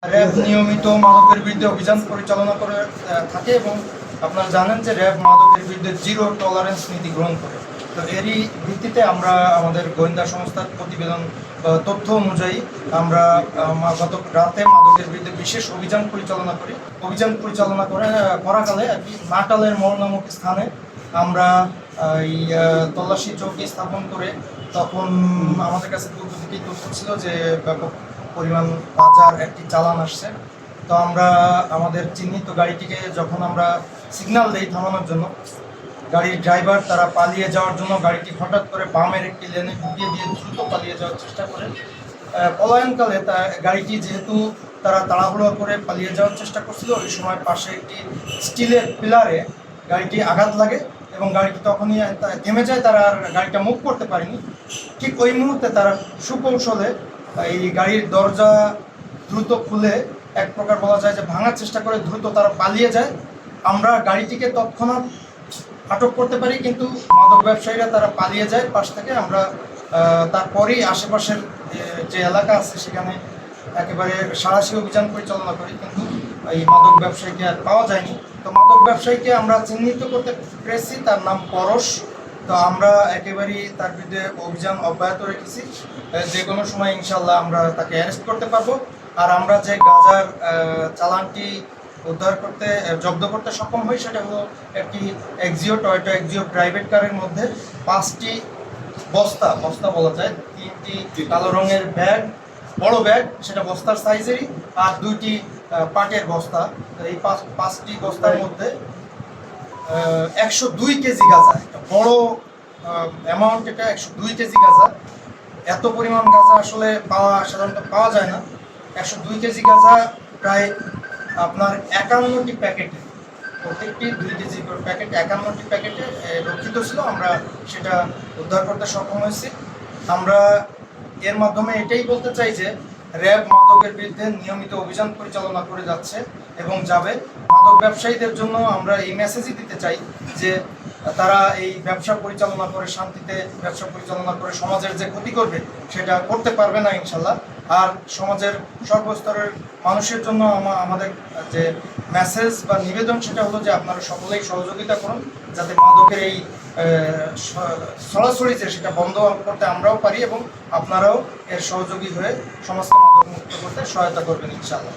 RAB নিয়মিত মাদকের বিরুদ্ধে অভিযান পরিচালনা করে থাকে এবং আপনারা জানেন যে র্যাব মাদকের বিরুদ্ধে জিরো টলারেন্স নীতি গ্রহণ করে। তো এরই ভিত্তিতে আমরা আমাদের গোয়েন্দা সংস্থার প্রতিবেদন তথ্য অনুযায়ী আমরা গত রাতে মাদকের বিরুদ্ধে বিশেষ অভিযান পরিচালনা করি। অভিযান পরিচালনা করাকালে আর কি নাটালের মোড় নামক স্থানে আমরা এই তল্লাশি চৌকি স্থাপন করে তখন আমাদের কাছে পূর্ব থেকেই তথ্য ছিল যে ব্যাপক পরিমাণ বাজার একটি চালান আসছে। তো আমরা আমাদের চিহ্নিত গাড়িটিকে যখন আমরা সিগন্যাল দিই থামানোর জন্য, গাড়ির ড্রাইভার তারা পালিয়ে যাওয়ার জন্য গাড়িটি হঠাৎ করে বামের একটি লেনে ঢুকিয়ে দিয়ে দ্রুত পালিয়ে যাওয়ার চেষ্টা করে। পলায়নকালে গাড়িটি যেহেতু তারা তাড়াহুড়ো করে পালিয়ে যাওয়ার চেষ্টা করছিল, ওই সময় পাশে একটি স্টিলের পিলারে গাড়িটি আঘাত লাগে এবং গাড়িটি তখনই থেমে যায়, তারা আর গাড়িটা মুভ করতে পারেনি। ঠিক ওই মুহূর্তে তারা সুকৌশলে এই গাড়ির দরজা দ্রুত খুলে এক প্রকার বলা যায় যে ভাঙার চেষ্টা করে দ্রুত তারা পালিয়ে যায়। আমরা গাড়িটিকে তৎক্ষণাৎ আটক করতে পারি, কিন্তু মাদক ব্যবসায়ীরা তারা পালিয়ে যায় পাশ থেকে। আমরা তারপরেই আশেপাশের যে এলাকা আছে সেখানে একেবারে সাঁড়াশি অভিযান পরিচালনা করি, কিন্তু এই মাদক ব্যবসায়ীকে আর পাওয়া যায়নি। তো মাদক ব্যবসায়ীকে আমরা চিহ্নিত করতে পেরেছি, তার নাম পরশ। তো আমরা একেবারেই তার বিরুদ্ধে অভিযান অব্যাহত রেখেছি। যে কোনো সময় ইনশাল্লাহ আমরা তাকে অ্যারেস্ট করতে পারবো। আর আমরা যে গাঁজার চালানটি উদ্ধার করতে জব্দ করতে সক্ষম হই সেটা হলো একটি টয়োটা এক্সিও প্রাইভেট কারের মধ্যে 5টি বস্তা বলা যায়, 3টি কালো রঙের ব্যাগ, বড় ব্যাগ সেটা বস্তার সাইজেরই, আর 2টি পাটের বস্তা। এই 5টি বস্তার মধ্যে 102 কেজি গাঁজা, একটা বড় অ্যামাউন্ট, এটা 102 কেজি গাঁজা। এত পরিমাণ গাঁজা আসলে সাধারণত পাওয়া যায় না। 102 কেজি গাঁজা প্রায় আপনার 51টি প্যাকেটে, প্রত্যেকটি 2 কেজি করে প্যাকেট, 51টি প্যাকেটে রক্ষিত ছিল। আমরা সেটা উদ্ধার করতে সক্ষম হয়েছি। আমরা এর মাধ্যমে এটাই বলতে চাই যে র্যাব মাদকের বিরুদ্ধে নিয়মিত অভিযান পরিচালনা করে যাচ্ছে এবং যাবে। মাদক ব্যবসায়ীদের জন্য আমরা এই মেসেজই দিতে চাই যে তারা এই ব্যবসা পরিচালনা করে শান্তিতে ব্যবসা পরিচালনা করে সমাজের যে ক্ষতি করবে সেটা করতে পারবে না ইনশাল্লাহ। আর সমাজের সর্বস্তরের মানুষের জন্য আমাদের যে মেসেজ বা নিবেদন সেটা হলো যে আপনারা সকলেই সহযোগিতা করুন, যাতে মাদকের এই সরাসরি যে সেটা বন্ধ করতে আমরাও পারি এবং আপনারাও এর সহযোগী হয়ে সমাজকে মাদক মুক্ত করতে সহায়তা করবেন ইনশাআল্লাহ।